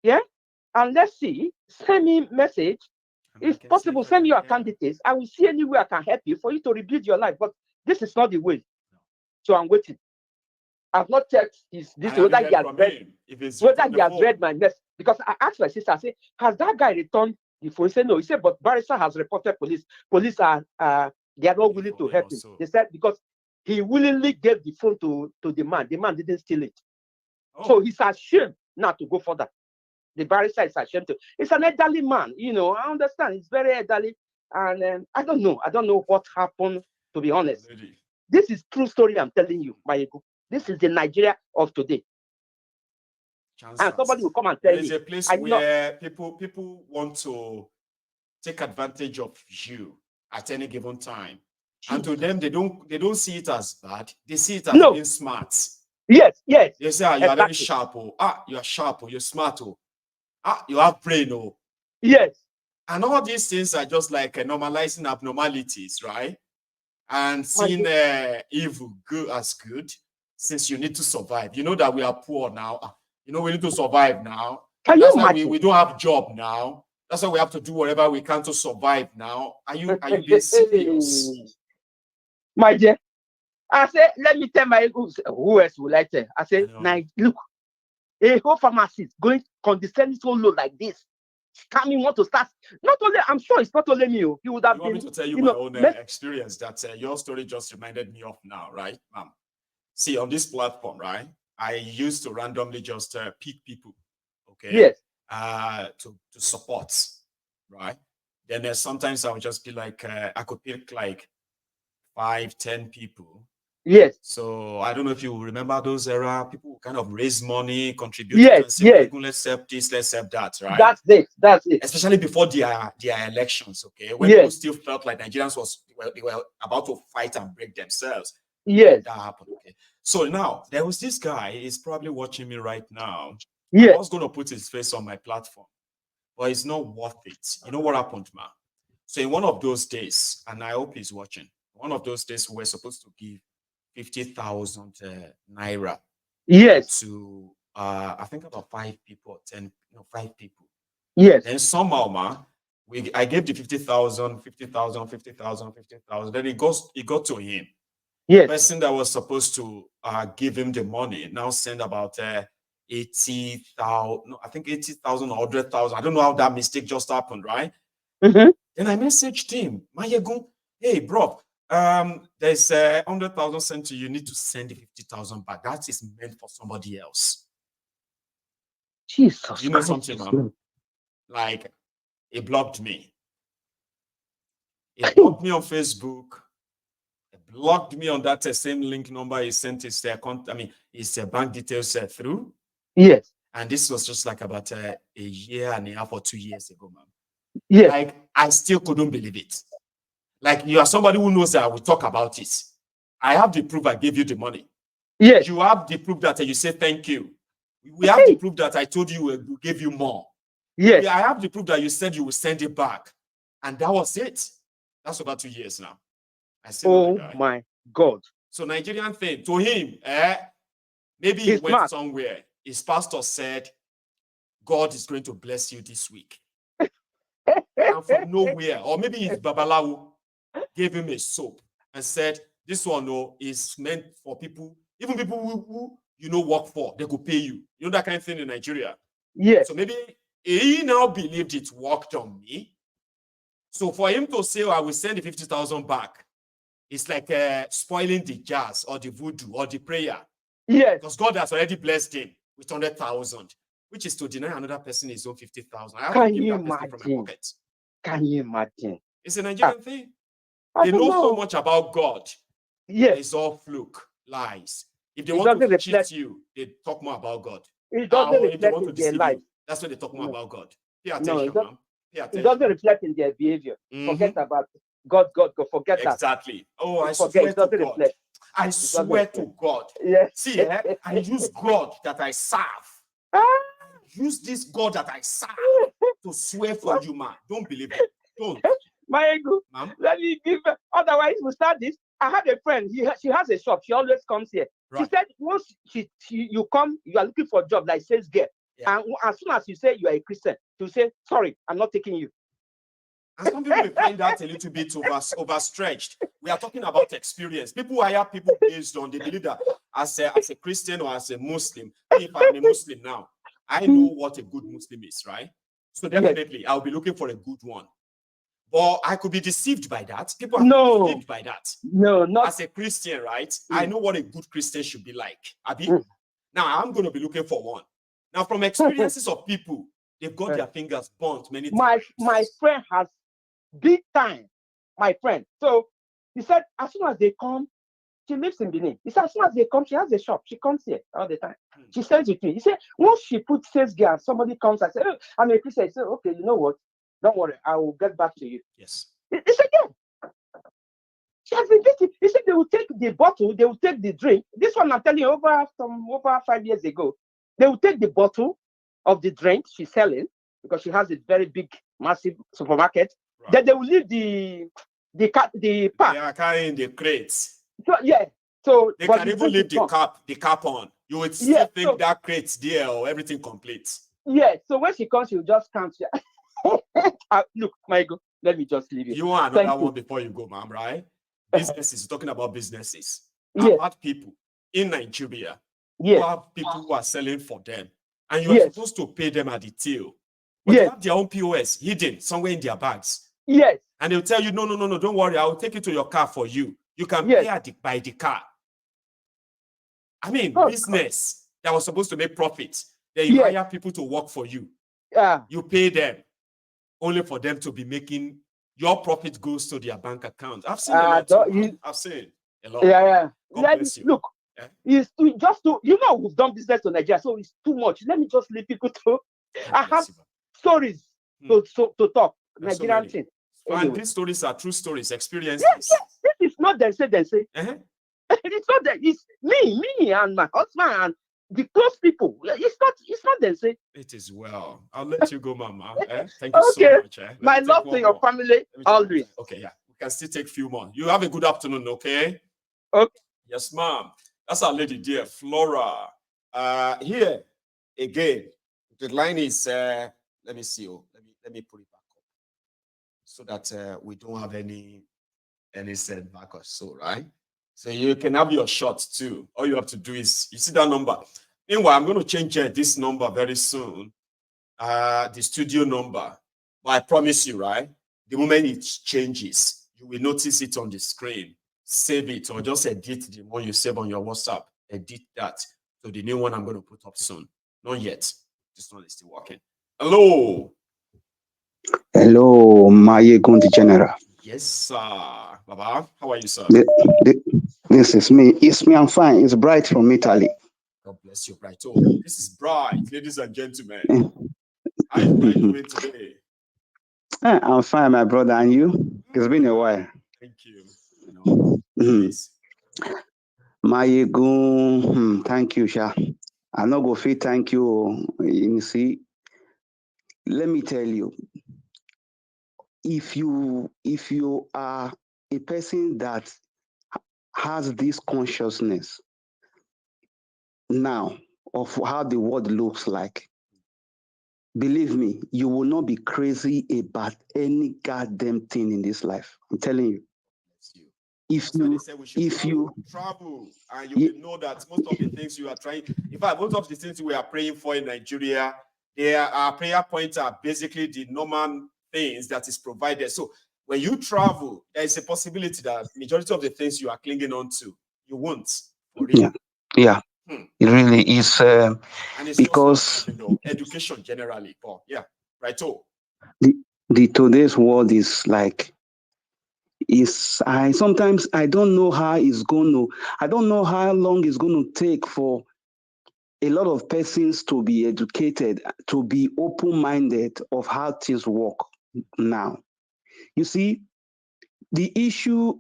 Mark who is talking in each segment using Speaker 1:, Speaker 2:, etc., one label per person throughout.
Speaker 1: Yeah, and let's see. Send me message.
Speaker 2: And I
Speaker 1: If
Speaker 2: can see
Speaker 1: possible,
Speaker 2: if I
Speaker 1: send me
Speaker 2: can,
Speaker 1: your
Speaker 2: yeah.
Speaker 1: candidates. I will see any way I can help you for you to rebuild your life. But this is not the way.
Speaker 2: No.
Speaker 1: So I'm waiting. I've not checked his
Speaker 2: I
Speaker 1: this
Speaker 2: haven't
Speaker 1: whether he
Speaker 2: heard
Speaker 1: has
Speaker 2: from
Speaker 1: read
Speaker 2: him. If he's
Speaker 1: whether
Speaker 2: returned
Speaker 1: he
Speaker 2: the
Speaker 1: has
Speaker 2: phone.
Speaker 1: read my message. Because I asked my sister, I say, has that guy returned the phone? He said no. He said, but barrister has reported police. Police are they are not
Speaker 2: Looking
Speaker 1: willing
Speaker 2: for
Speaker 1: to
Speaker 2: him
Speaker 1: help
Speaker 2: or
Speaker 1: him.
Speaker 2: so.
Speaker 1: They said because he willingly gave the phone to the man. The man didn't steal it. So
Speaker 2: Oh,
Speaker 1: he's ashamed not to go further. The barrister is ashamed to. It's an elderly man, I understand. It's very elderly, and I don't know. I don't know what happened. To be honest,
Speaker 2: lady.
Speaker 1: this is true story. I'm telling you, Mayego. This is the Nigeria of today, and somebody will
Speaker 2: Chancers.
Speaker 1: come and
Speaker 2: There
Speaker 1: tell
Speaker 2: is
Speaker 1: me,
Speaker 2: a place
Speaker 1: I did not.
Speaker 2: where people want to take advantage of you at any given time. And to them,
Speaker 1: Jesus.
Speaker 2: they don't see it as bad. They see it as
Speaker 1: No.
Speaker 2: being smart.
Speaker 1: Yes. Yes.
Speaker 2: They say, ah, you are very
Speaker 1: Exactly.
Speaker 2: sharp. Oh. Ah, you are sharp. Oh. You're smart. Oh. Ah, you have brain. Oh.
Speaker 1: Yes.
Speaker 2: And all these things are just like normalizing abnormalities, right? And
Speaker 1: My
Speaker 2: seeing evil good as good, since you need to survive. You know that we are poor now. You know we need to survive now.
Speaker 1: Can you
Speaker 2: That's why we,
Speaker 1: imagine?
Speaker 2: we don't have job now. That's why we have to do whatever we can to survive now. Are you being serious?
Speaker 1: My dear, I said, let me tell my who else will I tell? I
Speaker 2: I
Speaker 1: said,
Speaker 2: know.
Speaker 1: now look, a whole pharmacist going condescending so low like this. Scamming want to start. Not only, I'm sure it's not only me. He would
Speaker 2: You
Speaker 1: have
Speaker 2: want me
Speaker 1: been,
Speaker 2: to tell you
Speaker 1: you
Speaker 2: my
Speaker 1: know,
Speaker 2: own
Speaker 1: met,
Speaker 2: experience that your story just reminded me of now, right, ma'am? See, on this platform, right, I used to randomly just pick people, okay,
Speaker 1: yes,
Speaker 2: to support, right? Then sometimes I would just be like, I could pick like 5, 10 people.
Speaker 1: yes,
Speaker 2: So I don't know if you remember those era. People kind of raise money, contribute it,
Speaker 1: yes,
Speaker 2: and say, "My
Speaker 1: yes.
Speaker 2: God, let's help this, let's help that," right?
Speaker 1: That's it. That's it.
Speaker 2: Especially before their elections, okay, when people
Speaker 1: Yes,
Speaker 2: still felt like Nigerians they were about to fight and break themselves. Then
Speaker 1: yes,
Speaker 2: that happened. Okay. So now there was this guy, he's probably watching me right now. I
Speaker 1: yes,
Speaker 2: was gonna put his face on my platform, but it's not worth it. You know what happened, man? So in one of those days, and I hope he's watching, one of those days we were supposed to give 50,000 naira
Speaker 1: yes,
Speaker 2: to I think about 5 people, 10, 5 people.
Speaker 1: yes,
Speaker 2: Then somehow, man, I gave the 50,000, 50,000, 50,000, 50,000. Then it got to him. The
Speaker 1: yes.
Speaker 2: person that was supposed to give him the money now sent about 80,000, no, I think 80,000 or 100,000. I don't know how that mistake just happened, right?
Speaker 1: Mm-hmm.
Speaker 2: Then I messaged him, Mayegun, hey, bro, there's 100,000 sent to you. You need to send the 50,000 back. That is meant for somebody else. Do
Speaker 1: Jesus
Speaker 2: you know
Speaker 1: Christ.
Speaker 2: something, man? Like, he blocked me. He blocked me on Facebook. He blocked me on that same link number he sent his his bank details through.
Speaker 1: Yes,
Speaker 2: And this was just like about a year and a half or 2 years ago, man.
Speaker 1: yes,
Speaker 2: Like, I still couldn't believe it. Like, you are somebody who knows that I will talk about it. I have the proof I gave you the money.
Speaker 1: yes.
Speaker 2: You have the proof that you say thank you. We have the proof that I told you we gave you more.
Speaker 1: Yes.
Speaker 2: I have the proof that you said you will send it back. And that was it. That's about 2 years now. I still know the
Speaker 1: Oh
Speaker 2: guy.
Speaker 1: my God.
Speaker 2: So Nigerian thing, to him, maybe he
Speaker 1: He's
Speaker 2: went
Speaker 1: smart.
Speaker 2: somewhere. His pastor said, God is going to bless you this week. And from nowhere, or maybe his babalawo gave him a soap and said, this one is meant for people, even people who work for, they could pay you. You know that kind of thing in Nigeria. So
Speaker 1: Yes.
Speaker 2: maybe he now believed it worked on me. So for him to say, oh, I will send the 50,000 back, it's like spoiling the jazz or the voodoo or the prayer.
Speaker 1: Yes.
Speaker 2: Because God has already blessed him with 100,000, which is to deny another person his own 50,000. I have to
Speaker 1: Can
Speaker 2: give
Speaker 1: you
Speaker 2: that person from my
Speaker 1: imagine?
Speaker 2: pocket.
Speaker 1: Can you imagine?
Speaker 2: It's a
Speaker 1: Ah,
Speaker 2: Nigerian thing.
Speaker 1: I
Speaker 2: They
Speaker 1: don't
Speaker 2: know so
Speaker 1: know.
Speaker 2: much about God, but
Speaker 1: Yes.
Speaker 2: it's all fluke, lies. If they
Speaker 1: It
Speaker 2: want to
Speaker 1: doesn't reflect.
Speaker 2: cheat you, they talk more about God.
Speaker 1: It doesn't
Speaker 2: Or if they
Speaker 1: reflect
Speaker 2: want to
Speaker 1: in their
Speaker 2: deceive
Speaker 1: life.
Speaker 2: you, that's when they talk more
Speaker 1: No.
Speaker 2: about God. Pay
Speaker 1: No.
Speaker 2: attention, man. Pay
Speaker 1: It doesn't
Speaker 2: attention.
Speaker 1: reflect in their behavior. Forget
Speaker 2: Mm-hmm.
Speaker 1: about it. God. God. God. Forget that.
Speaker 2: Exactly. Oh, I
Speaker 1: Forget.
Speaker 2: swear
Speaker 1: It
Speaker 2: to
Speaker 1: doesn't
Speaker 2: God.
Speaker 1: reflect.
Speaker 2: I
Speaker 1: It doesn't
Speaker 2: swear
Speaker 1: reflect.
Speaker 2: to God.
Speaker 1: Yes.
Speaker 2: See, I use God that I serve.
Speaker 1: Ah,
Speaker 2: Use this God that I serve to swear for you, man. Don't believe them. Don't,
Speaker 1: my ego.
Speaker 2: ma'am.
Speaker 1: Let me give. Otherwise, we start this. I have a friend. She has a shop. She always comes here. She
Speaker 2: Right.
Speaker 1: said once you come, you are looking for a job like sales girl. And as soon as you say you are a Christian, you say, sorry, I'm not taking you.
Speaker 2: And some people will find that a little bit overstretched. We are talking about experience. People hire people based on, they believe that as a Christian or as a Muslim, if I'm a Muslim now, I know what a good Muslim is, right? So definitely, I'll be looking for a good one. But I could be deceived by that. People are deceived by that.
Speaker 1: No, not
Speaker 2: as a Christian, right? I know what a good Christian should be like. Abi? Now I'm going to be looking for one. Now, from experiences of people, they've got their fingers burnt many times.
Speaker 1: My friend has big time. My friend. So he said, as soon as they come, she lives in Benin. He said, as soon as they come, she has a shop. She comes here all the time. She sells it to me. He said, once she puts sales gear, somebody comes and says, oh, I'm a Christian. He said, okay, you know what? Don't worry, I will get back to you.
Speaker 2: Yes.
Speaker 1: He said, yeah. She has been dating. He said they will take the bottle, they will take the drink. This one I'm telling you, over 5 years ago, they will take the bottle of the drink she's selling because she has a very big, massive supermarket. Right. Then they will leave the pack. They
Speaker 2: are carrying the crates.
Speaker 1: So yeah. So
Speaker 2: they can even leave the cap on. You would still think that crate's there or everything complete.
Speaker 1: Yeah. So when she comes, she'll just count. Look, Michael, let me just leave you.
Speaker 2: You want another one before you go, ma'am, right? Businesses, talking about businesses. I've had people in Nigeria who have people who are selling for them. And you are supposed to pay them at the till. But they have their own POS hidden somewhere in their bags.
Speaker 1: Yes.
Speaker 2: And they'll tell you, no, don't worry. I will take it to your car for you. You can pay by the car. I mean, business that was supposed to make profits. Then you hire people to work for you. You pay them only for them to be making your profit goes to their bank account. I've seen a lot. I've seen a lot.
Speaker 1: Yeah.
Speaker 2: God bless you.
Speaker 1: Look, it's just to, we've done business to Nigeria, so it's too much. Let me just leave people to. I have stories to talk. Nigerian thing.
Speaker 2: And these stories are true stories, experiences.
Speaker 1: Yes. This is not they say. It's not that. It's me and my husband and the close people. It's not they say.
Speaker 2: It is well. I'll let you go, Mama. Thank you so much.
Speaker 1: My love to your family always.
Speaker 2: Okay, yeah. We can still take a few more. You have a good afternoon, okay?
Speaker 1: Okay.
Speaker 2: Yes, ma'am. That's our lady dear, Flora. Here again, the line is let me see. Let me put it back up so that we don't have any setback or so, right? So you can have your shot too. All you have to do is you see that number. Meanwhile, I'm going to change this number very soon. The studio number. But I promise you, right? The moment it changes, you will notice it on the screen. Save it or just edit the one you save on your WhatsApp. Edit that. So the new one I'm going to put up soon. Not yet. This one is still working. Hello.
Speaker 3: Hello, Mayegun the General.
Speaker 2: Yes, sir. Baba, how are you, sir?
Speaker 3: This is me. It's me. I'm fine. It's Bright from Italy.
Speaker 2: God bless you, Bright. Oh, this is Bright, ladies and gentlemen. How is Bright doing today?
Speaker 3: I'm fine, my brother. And you? It's been a while.
Speaker 2: Thank you. Please.
Speaker 3: Mayegun, thank you, Sha. I'm not going to say thank you. You see, let me tell you. If you are a person that has this consciousness now of how the world looks like, believe me, you will not be crazy about any goddamn thing in this life. I'm telling you. If you
Speaker 2: travel and you will know that most of the things you are trying, in fact, most of the things we are praying for in Nigeria, our prayer points are basically the normal things that is provided. So when you travel, there is a possibility that majority of the things you are clinging on to, you won't.
Speaker 3: Yeah. It really is.
Speaker 2: And it's because education generally. But yeah, right. Oh,
Speaker 3: the today's world is like. Sometimes I don't know how it's going to. I don't know how long it's going to take for a lot of persons to be educated, to be open-minded of how things work now. You see, the issue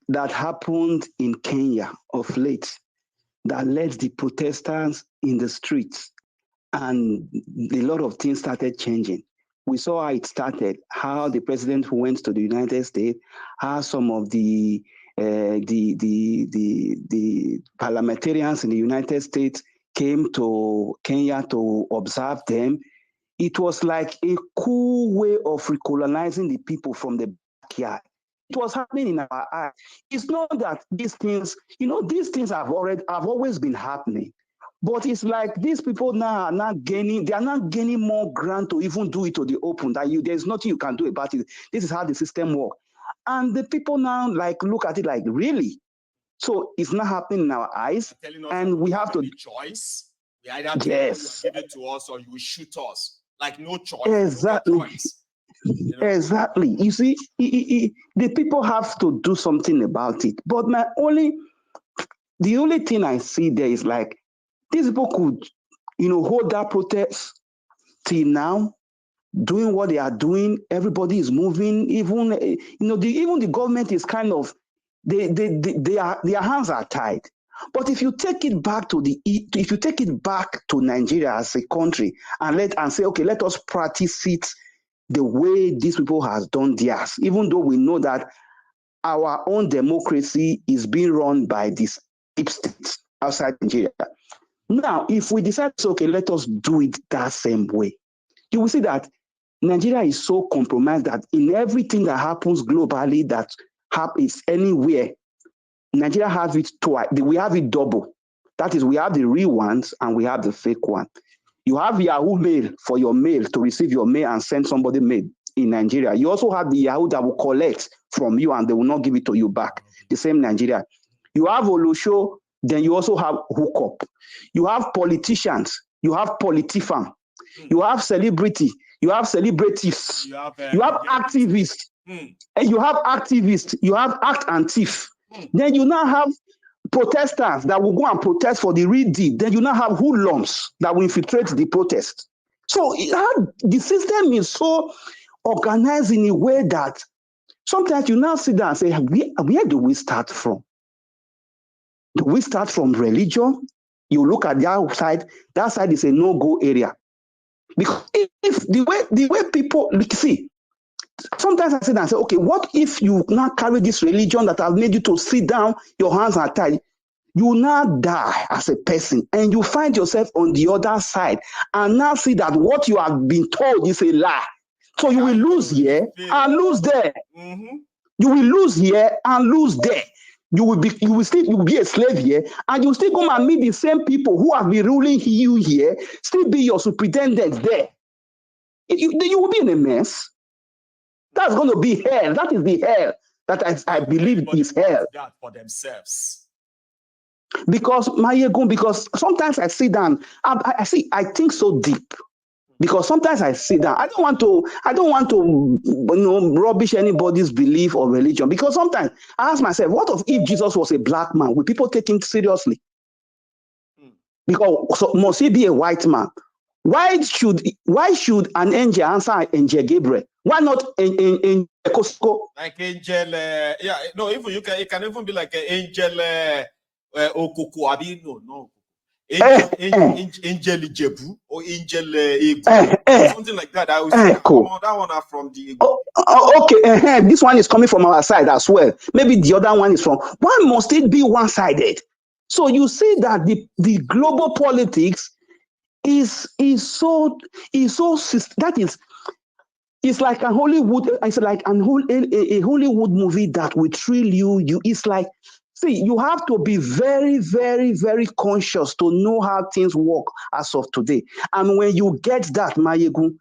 Speaker 3: that happened in Kenya of late that led the protesters in the streets and a lot of things started changing. We saw how it started, how the president went to the United States, how some of the parliamentarians in the United States came to Kenya to observe them, it was like a cool way of recolonizing the people from the backyard. It was happening in our eyes. It's not that these things, these things have always been happening. But it's like these people now are not gaining, they are not gaining more ground to even do it to the open. There's nothing you can do about it. This is how the system works. And the people now look at it like, really? So it's not happening in our eyes. And we have to
Speaker 2: choice. We either
Speaker 3: yes,
Speaker 2: give it to us or you will shoot us. Like no choice.
Speaker 3: Exactly.
Speaker 2: No choice.
Speaker 3: Exactly. You see, the people have to do something about it. But the only thing I see there is like these people could, hold that protest till now, doing what they are doing. Everybody is moving. Even even the government is kind of their hands are tied. But if you take it back to Nigeria as a country and say, okay, let us practice it the way these people has done theirs, even though we know that our own democracy is being run by these deep states outside Nigeria. Now, if we decide, okay, let us do it that same way, you will see that Nigeria is so compromised that in everything that happens globally that happens anywhere, Nigeria has it twice. We have it double. That is, we have the real ones and we have the fake one. You have Yahoo Mail for your mail to receive your mail and send somebody mail in Nigeria. You also have the Yahoo that will collect from you and they will not give it to you back. The same Nigeria. You have Olusho, then you also have hookup. You have politicians. You have politifam. You have celebrity. You have celebratives. You have activists. And you have activists. You have act and thief. Then you now have protesters that will go and protest for the real deal. Then you now have hoodlums that will infiltrate the protest. So the system is so organized in a way that sometimes you now sit down and say, where do we start from? Do we start from religion? You look at that side is a no-go area. Because if the way people see, sometimes I sit down and say, okay, what if you now carry this religion that has made you to sit down, your hands are tied? You now die as a person and you find yourself on the other side and now see that what you have been told is a lie. So you will lose here and lose there.
Speaker 2: Mm-hmm.
Speaker 3: You will lose here and lose there. You will be a slave here, and you will still come and meet the same people who have been ruling you here, still be your superintendent there. You will be in a mess. That's going to be hell. That is the hell that I believe is hell.
Speaker 2: That for themselves.
Speaker 3: Because sometimes I sit down, I think so deep. Because sometimes I sit down, I don't want to rubbish anybody's belief or religion. Because sometimes I ask myself, what if Jesus was a black man? Will people take him seriously? Because must he be a white man? Why should an angel answer Angel Gabriel? Why not in Costco?
Speaker 2: Like angel, even it can even be like an angel Okuku. Abi no. Angel Ijebu or Angel Egu, something like that. I will say
Speaker 3: cool.
Speaker 2: That one are from the
Speaker 3: okay. This one is coming from our side as well. Maybe the other one is from. Why must it be one-sided? So you see that the global politics is so that is. It's like a Hollywood. It's like a Hollywood movie that will thrill you. It's like, see, you have to be very, very, very conscious to know how things work as of today. And when you get that, Mayegun,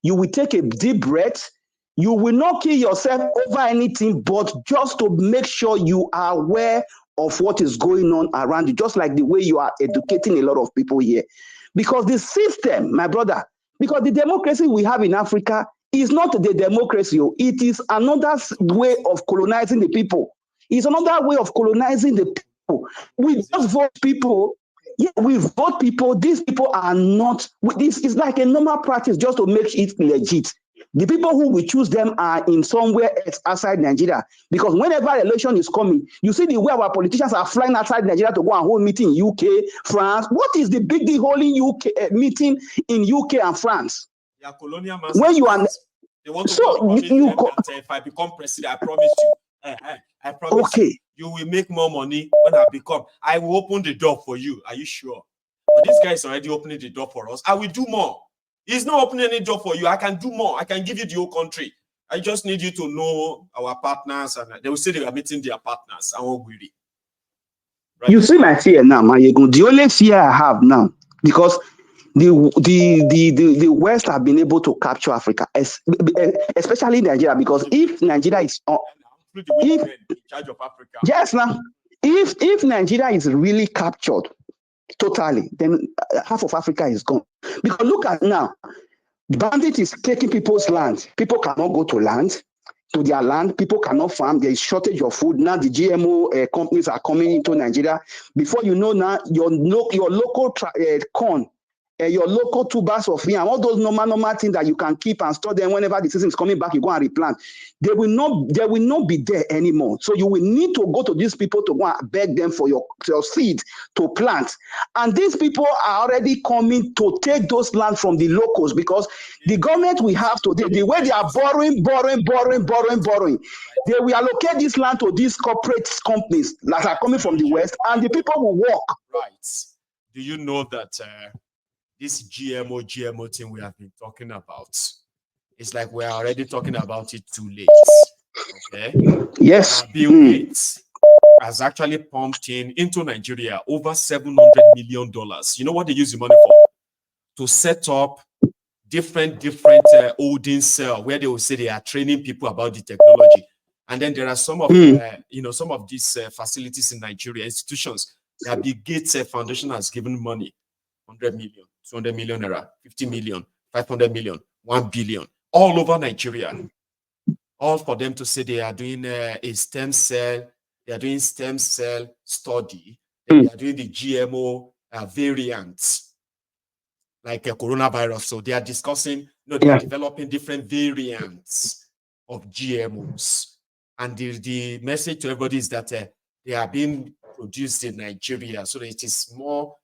Speaker 3: you will take a deep breath. You will not kill yourself over anything, but just to make sure you are aware of what is going on around you, just like the way you are educating a lot of people here. Because the system, my brother, because the democracy we have in Africa is not the democracy. It is another way of colonizing the people. It's another way of colonizing the people. We just vote people. Yeah, we vote people. These people are not. This is like a normal practice just to make it legit. The people who we choose them are in somewhere else outside Nigeria. Because whenever election is coming, you see the way our politicians are flying outside Nigeria to go and hold meeting in UK, France. What is the big deal holding UK meeting in UK and France?
Speaker 2: They are colonial masters.
Speaker 3: When you are,
Speaker 2: they want to promise that if I become president, I promise you. I promise you will make more money when I become. I will open the door for you. Are you sure? But this guy is already opening the door for us. I will do more. He's not opening any door for you. I can do more. I can give you the whole country. I just need you to know our partners, and they will say they are meeting their partners. I won't worry.
Speaker 3: Right? You see my fear now, Mayego. The only fear I have now, because the West have been able to capture Africa, especially Nigeria, because if Nigeria is
Speaker 2: in charge of Africa,
Speaker 3: yes, now if Nigeria is really captured totally, then half of Africa is gone. Because look at now, bandit is taking people's land. People cannot go to land. To their land, people cannot farm. There is shortage of food. Now the GMO companies are coming into Nigeria. Before you know, now your local corn, your local tubers of yam, all those normal things that you can keep and store them whenever the season is coming back, you go and replant. They will not be there anymore. So you will need to go to these people to go and beg them for your seed to plant. And these people are already coming to take those lands from the locals, because the government we have today, the way they are borrowing, they will allocate this land to these corporate companies that are coming from the West, and the people will work.
Speaker 2: Right. Do you know that this GMO thing we have been talking about, it's like we're already talking about it too late. Okay.
Speaker 3: Yes.
Speaker 2: Bill Gates has actually pumped into Nigeria over $700 million. You know what they use the money for? To set up different holding cell where they will say they are training people about the technology. And then there are some of some of these facilities in Nigeria, institutions that Bill Gates Foundation has given money, 100 million, 200 million naira, 50 million, 500 million, 1 billion, all over Nigeria. All for them to say they are doing a stem cell, they are doing stem cell study, they are doing the GMO variants, like a coronavirus. So they are discussing, they are developing different variants of GMOs. And the message to everybody is that they are being produced in Nigeria. So that it is more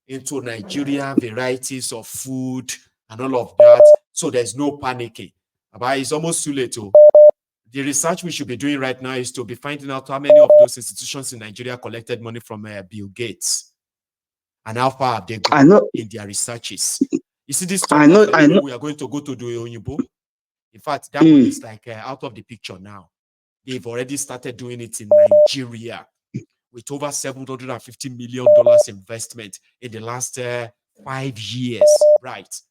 Speaker 2: into Nigeria varieties of food and all of that. So there's no panicking. But it's almost too late. The research we should be doing right now is to be finding out how many of those institutions in Nigeria collected money from Bill Gates and how far have they gone in their researches. You see this stuff we are going to go to the Onyibo. In fact, that one is like out of the picture now. They've already started doing it in Nigeria with over $750 million investment in the last 5 years. Right.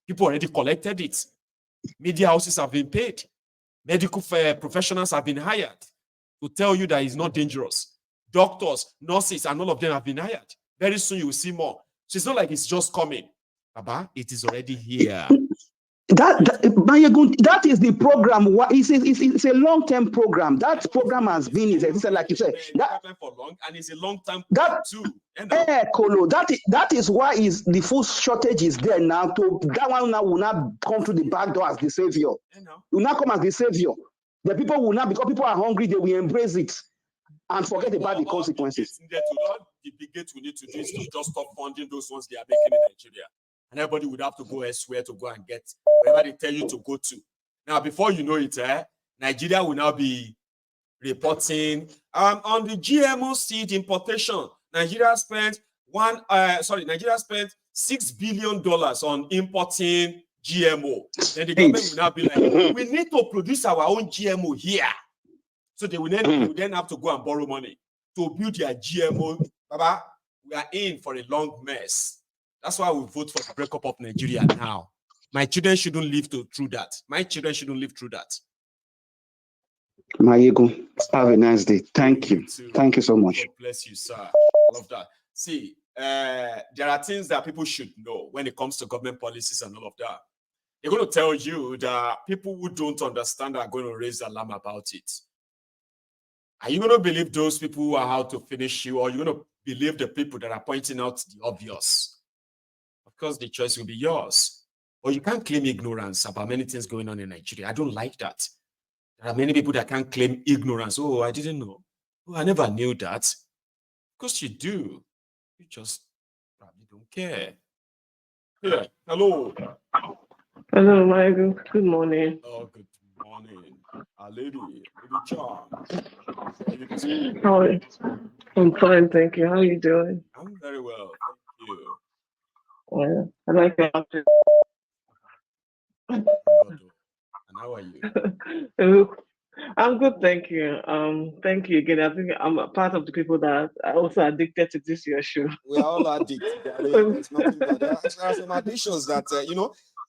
Speaker 2: People already collected it. Media houses have been paid. Medical professionals have been hired to tell you that it's not dangerous. Doctors, nurses, and all of them have been hired. Very soon you will see more. So it's not like it's just coming. Baba, it is already here.
Speaker 3: That is the program. It's a long-term program. That program has been, like you said,
Speaker 2: for long, and it's a long-term too.
Speaker 3: Kolo, that is why the food shortage is there now. That one now will not come through the back door as the savior. Will not come as the savior. The people will not, because people are hungry, they will embrace it and forget about the consequences.
Speaker 2: The big gate we need to do is to just stop funding those ones they are making in Nigeria. And everybody would have to go elsewhere to go and get wherever they tell you to go to. Now, before you know it, Nigeria will now be reporting on the GMO seed importation. Nigeria spent $6 billion on importing GMO. Then the government will now be like, we need to produce our own GMO here. So they will then have to go and borrow money to build their GMO. Baba, we are in for a long mess. That's why we vote for the breakup of Nigeria now. My children shouldn't live through that. My children shouldn't live through that.
Speaker 3: Mayego, have a nice day. Thank you. Thank you so much.
Speaker 2: God bless you, sir. I love that. See, there are things that people should know when it comes to government policies and all of that. They're going to tell you that people who don't understand are going to raise alarm about it. Are you going to believe those people who are out to finish you, or are you going to believe the people that are pointing out the obvious? Of course, the choice will be yours. Or you can't claim ignorance about many things going on in Nigeria. I don't like that. There are many people that can't claim ignorance. Oh, I didn't know. Oh, I never knew that. Of course you do. You just probably don't care. Yeah. Hello.
Speaker 4: Hello, Michael. Good morning.
Speaker 2: Oh, good morning. Lady Charm.
Speaker 4: How are you? I'm fine, thank you. How are you doing?
Speaker 2: I'm very well, thank you.
Speaker 4: Yeah, I like your outfit.
Speaker 2: Thank God, oh. And how are you?
Speaker 4: I'm good, thank you. Thank you again. I think I'm a part of the people that are also addicted to this your show.
Speaker 2: We are all addicted. There's nothing but there are some additions that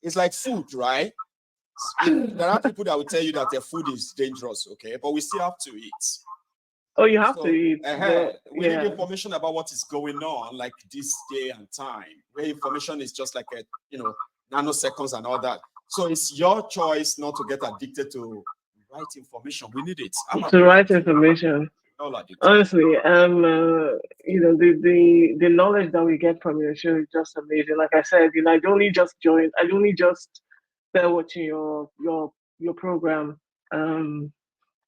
Speaker 2: it's like food, right? There are people that will tell you that their food is dangerous, okay, but we still have to eat.
Speaker 4: Oh, you have to
Speaker 2: So
Speaker 4: eat.
Speaker 2: we need
Speaker 4: Yeah.
Speaker 2: information about what is going on, like this day and time, where information is just like nanoseconds and all that. So it's your choice not to get addicted to right information. We need it. I'm
Speaker 4: To write
Speaker 2: addicted.
Speaker 4: information.
Speaker 2: We're all addicted.
Speaker 4: Honestly, the knowledge that we get from your show is just amazing. Like I said, I only just joined. I only just started watching your program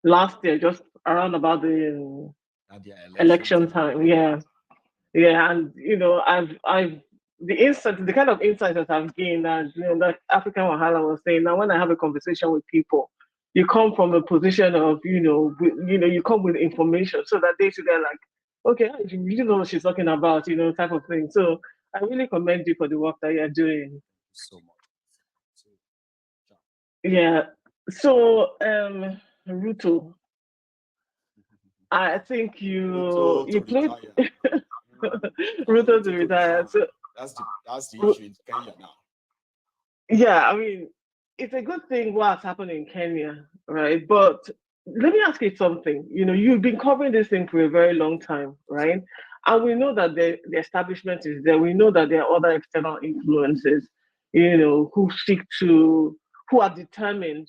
Speaker 4: last year, just around about the
Speaker 2: At their
Speaker 4: election
Speaker 2: time.
Speaker 4: time. Yeah, yeah, and I've the kind of insights that I've gained, and that African Wahala was saying. Now, when I have a conversation with people, you come from a position of you come with information, so that they should get like, okay, you really know what she's talking about, type of thing. So I really commend you for the work that you're doing.
Speaker 2: So much.
Speaker 4: Yeah. So Ruto, I think
Speaker 2: Ruto
Speaker 4: you
Speaker 2: to
Speaker 4: played
Speaker 2: retire.
Speaker 4: Ruto to retire. So
Speaker 2: That's the issue in Kenya now.
Speaker 4: yeah, I mean, it's a good thing what's happening in Kenya, right? But let me ask you something. You've been covering this thing for a very long time, right? And we know that the establishment is there. We know that there are other external influences, who seek to, who are determined